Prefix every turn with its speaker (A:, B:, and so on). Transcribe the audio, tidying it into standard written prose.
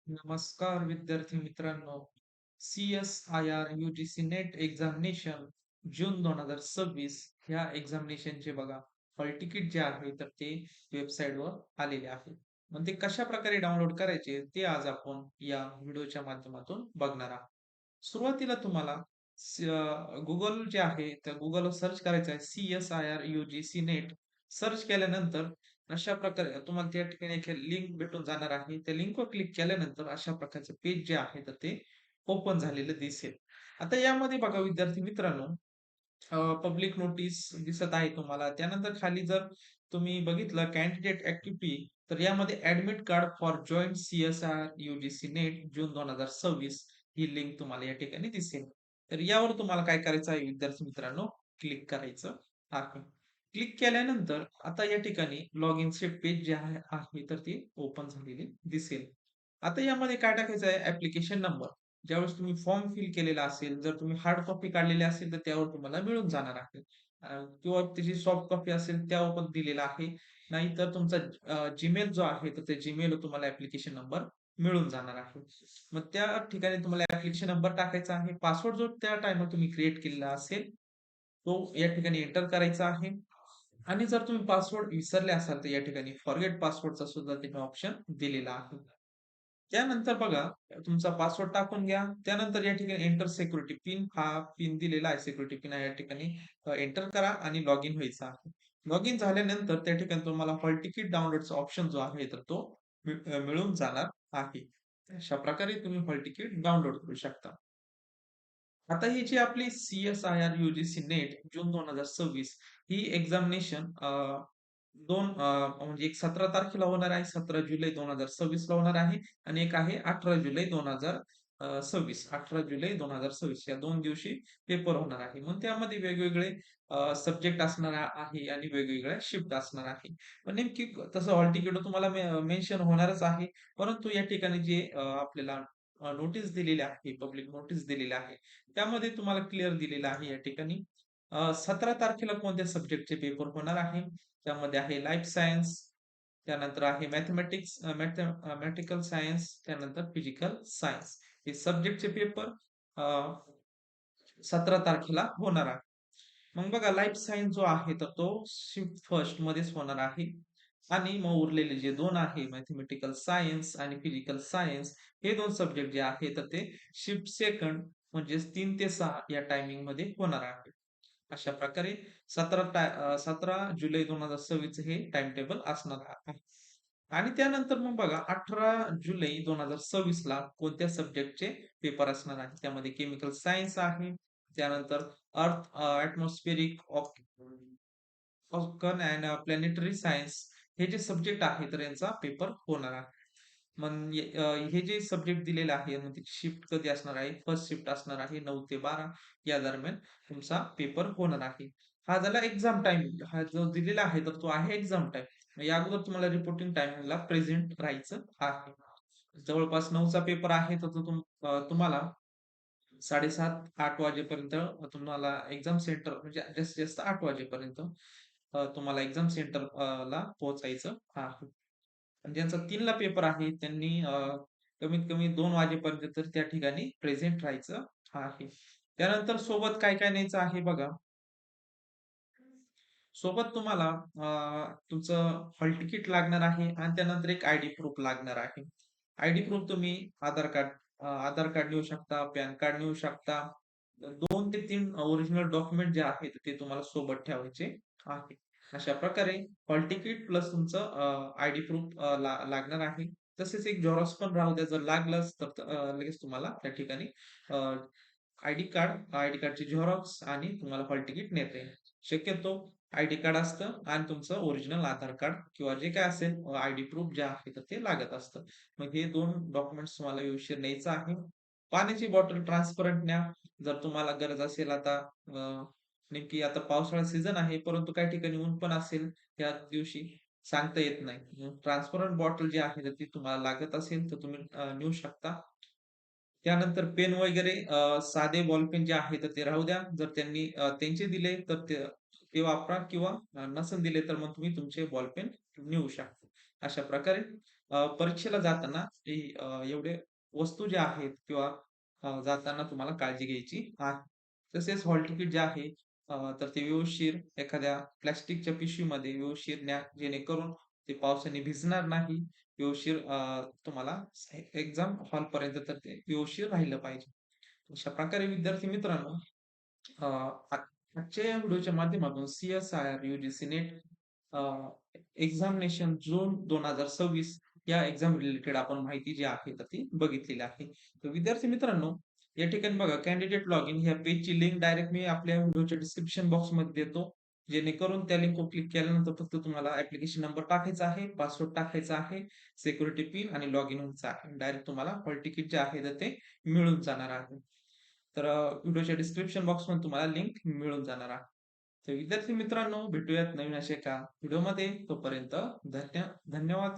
A: नमस्कार विद्यार्थी मित्रांनो. CSIR UGC नेट एक्झामिनेशन जून 2026 ह्या एक्झामिनेशनचे बघा हॉल तिकीट जे आहे तर ते वेबसाईटवर आलेले आहे. मग ते कशा प्रकारे डाउनलोड करायचे ते आज आपण या व्हिडिओच्या माध्यमातून बघणार आहोत. सुरुवातीला तुम्हाला Google जे आहे त्या Googleवर सर्च करायचं आहे CSIR UGC नेट. सर्च केल्यानंतर अशा प्रकारे तुम्हाला त्या ठिकाणी एक लिंक भेटून जाणार आहे. त्या लिंकवर क्लिक केल्यानंतर अशा प्रकारचं पेज जे आहे तर ते ओपन झालेलं दिसेल. आता यामध्ये बघा विद्यार्थी मित्रांनो, पब्लिक नोटीस दिसत आहे तुम्हाला. त्यानंतर खाली जर तुम्ही बघितलं कॅन्डिडेट ॲक्टिव्हिटी, तर यामध्ये admit card for joint CSIR UGC net June 2026 he link तुम्हाला या ठिकाणी दिसेल. तर यावर तुम्हाला काय करायचं आहे विद्यार्थी मित्रांनो, क्लिक करायचं आहे. क्लिक केल्यानंतर आता या ठिकाणी लॉगिनचे पेज जे आहे तर ते ओपन झालेले दिसेल. आता यामध्ये काय टाकायचं आहे ॲप्लिकेशन नंबर. ज्यावेळेस तुम्ही फॉर्म फिल केलेला असेल, जर तुम्ही हार्ड कॉपी काढलेली असेल, तर त्यावर तुम्हाला मिळून जाणार आहे. किंवा त्याची सॉफ्ट कॉपी असेल त्यावर पण दिलेला आहे. नाहीतर तुमचा Gmail जो आहे, तर त्या Gmailवर तुम्हाला ॲप्लिकेशन नंबर मिळून जाणार आहे. मग त्या ठिकाणी तुम्हाला ॲप्लिकेशन नंबर टाकायचा आहे. पासवर्ड जो त्या टाईमला तुम्ही क्रिएट केलेला असेल, तो या ठिकाणी एंटर करायचा आहे. आणि जर तुम्ही पासवर्ड विसरले असाल, तर या ठिकाणी फॉरगेट पासवर्डचा सुद्धा तिथे ऑप्शन दिलेला आहे. त्यानंतर बघा, तुमचा पासवर्ड टाकून घ्या. त्यानंतर या ठिकाणी एंटर सिक्युरिटी पिन हा पिन दिलेला आहे. सिक्युरिटी पिन या ठिकाणी एंटर करा आणि लॉगिन व्हायचं आहे. लॉगिन झाल्यानंतर त्या ठिकाणी तुम्हाला हॉल तिकीट डाउनलोडचा ऑप्शन जो आहे, तर तो मिळून जाणार आहे. अशा प्रकारे तुम्ही हॉल तिकीट डाउनलोड करू शकता. आता ही जी आपली CSIR UGC नेट जून 2026 ही एक्झामिनेशन म्हणजे एक 17 तारखेला होणार आहे. 17 जुलै 2026 ला होणार आहे आणि एक आहे 18 जुलै 2026. 18 जुलै 2026 या 2 दिवशी पेपर होणार आहे. मग त्यामध्ये वेगवेगळे सब्जेक्ट असणार आहे आणि वेगवेगळ्या शिफ्ट असणार आहे. पण नेमकी तसं हॉल तिकीट तुम्हाला मेन्शन होणारच आहे. परंतु या ठिकाणी जे आपल्याला नोटीस दिलेली आहे, पब्लिक नोटीस दिलेली आहे. त्यामध्ये तुम्हाला क्लिअर दिलेलं आहे या ठिकाणी 17 तारखेला कोणत्या सब्जेक्टचे पेपर होणार आहे. त्यामध्ये आहे लाईफ सायन्स, त्यानंतर आहे मॅथेमॅटिक्स, सायन्स, त्यानंतर फिजिकल सायन्स. हे सब्जेक्टचे पेपर 17 तारखेला होणार आहे. मग बघा लाईफ सायन्स जो आहे तर तो शिफ्ट फर्स्ट मध्येच होणार आहे. आणि मग उरलेले जे 2 आहे मॅथेमॅटिकल सायन्स आणि फिजिकल सायन्स हे 2 सब्जेक्ट जे आहे तर ते शिफ्ट सेकंड म्हणजेच 3 ते 6 या टायमिंग मध्ये होणार आहे. अशा प्रकारे 17 जुलै 2026 हे टाइम टेबल असणार आहे. आणि त्यानंतर मग बघा 18 जुलै 2026 ला कोणत्या सब्जेक्टचे पेपर असणार आहे. त्यामध्ये केमिकल सायन्स आहे. त्यानंतर अर्थ atmospheric organ and planetary science हे जे सब्जेक्ट आहे तर यांचा पेपर होणार आहे. मग हे जे सब्जेक्ट दिलेले आहे मग त्याची शिफ्ट कधी असणार आहे? फर्स्ट शिफ्ट असणार आहे 9 ते 12 या दरम्यान तुमचा पेपर होणार आहे. हा झाला एक्झाम टाइम. हा जो दिलेला आहे तर तो आहे एक्झाम टाइम. या अगोदर तुम्हाला रिपोर्टिंग टायमिंगला प्रेझेंट राहायचं आहे. जवळपास 9चा पेपर आहे तर तो तुम्हाला 7:30-8 वाजेपर्यंत तुम्हाला एक्झाम सेंटर म्हणजे जास्तीत जास्त 8 वाजेपर्यंत तुम्हाला एक्झाम सेंटर ला पोहोचायचं आहे. आणि ज्यांचा 3ला पेपर आहे त्यांनी कमीत कमी 2 वाजेपर्यंत तर त्या ठिकाणी प्रेझेंट राहायचं आहे. त्यानंतर सोबत काय-काय न्यायचं आहे बघा. सोबत तुम्हाला तुमचं हॉल तिकीट लागणार आहे आणि त्यानंतर एक आयडी प्रूफ लागणार आहे. आयडी प्रूफ तुम्ही आधार कार्ड नेऊ शकता, पॅन कार्ड नेऊ शकता. 2 ते 3 ओरिजिनल डॉक्युमेंट जे आहेत ते तुम्हाला सोबत ठेवायचे आहे. अशा प्रकारे हॉल तिकीट प्लस तुमचं आयडी प्रूफ लागणार आहे. तसेच एक झेरॉक्स पण राहू द्या. जर लागलंच तर लगेच तुम्हाला त्या ठिकाणी आयडी कार्डची झेरॉक्स आणि तुम्हाला हॉल तिकीट नेता येईल. शक्यतो आयडी कार्ड असतं आणि तुमचं ओरिजिनल आधार कार्ड किंवा जे काही असेल आयडी प्रूफ जे आहे तर ते लागत असतं. मग हे 2 डॉक्युमेंट्स तुम्हाला व्यवस्थित न्यायचं आहे. पाण्याची बॉटल ट्रान्सपरंट न्या. जर तुम्हाला गरज असेल आता नेमकी आता पावसाळा सीझन आहे, परंतु काही ठिकाणी ऊन पण असेल त्या दिवशी सांगता येत नाही. ट्रान्सपरंट बॉटल जी आहे तर ती तुम्हाला लागत असेल तर तुम्ही नेऊ शकता. त्यानंतर पेन वगैरे साधे बॉलपेन जे आहे तर ते राहू द्या. जर त्यांनी त्यांचे दिले तर ते ते वापरा किंवा नसेल दिले तर मग तुम्ही तुमचे बॉलपेन नेऊ शकता. अशा प्रकारे परीक्षेला जाताना एवढे वस्तू ज्या आहेत किंवा जाताना तुम्हाला काळजी घ्यायची आहे. तसेच हॉल तिकीट जे आहे तर ते व्यवस्थित एखाद्या प्लास्टिकच्या पिशवीमध्ये व्यवस्थित न्या, जेणेकरून ते पावसाने भिजणार नाही. व्यवस्थित तुम्हाला एक्झाम हॉलपर्यंत तर ते व्यवस्थित राहिलं पाहिजे. अशा प्रकारे विद्यार्थी मित्रांनो, अ, आजच्या या व्हिडिओच्या माध्यमातून CSIR, UGC नेट एक्झामिनेशन जून 2026 या एक्झाम रिलेटेड आपण माहिती जी आहे तर ती बघितलेली आहे. तर विद्यार्थी मित्रांनो, या ठिकाणी बघा कॅन्डिडेट लॉगिन ह्या पेजची लिंक डायरेक्ट मी आपल्या व्हिडिओच्या डिस्क्रिप्शन बॉक्समध्ये देतो. जेणेकरून त्या लिंकवर क्लिक केल्यानंतर फक्त तुम्हाला ॲप्लिकेशन नंबर टाकायचा आहे, पासवर्ड टाकायचा आहे, सिक्युरिटी पिन आणि लॉगिन व्हायचं आहे. डायरेक्ट तुम्हाला हॉल तिकीट जे आहे तर ते मिळून जाणार आहे. तर व्हिडिओच्या डिस्क्रिप्शन बॉक्समध्ये तुम्हाला लिंक मिळून जाणार आहे. तर विद्यार्थी मित्रांनो, भेटूयात नवीन अशा एका व्हिडिओमध्ये. तोपर्यंत धन्यवाद.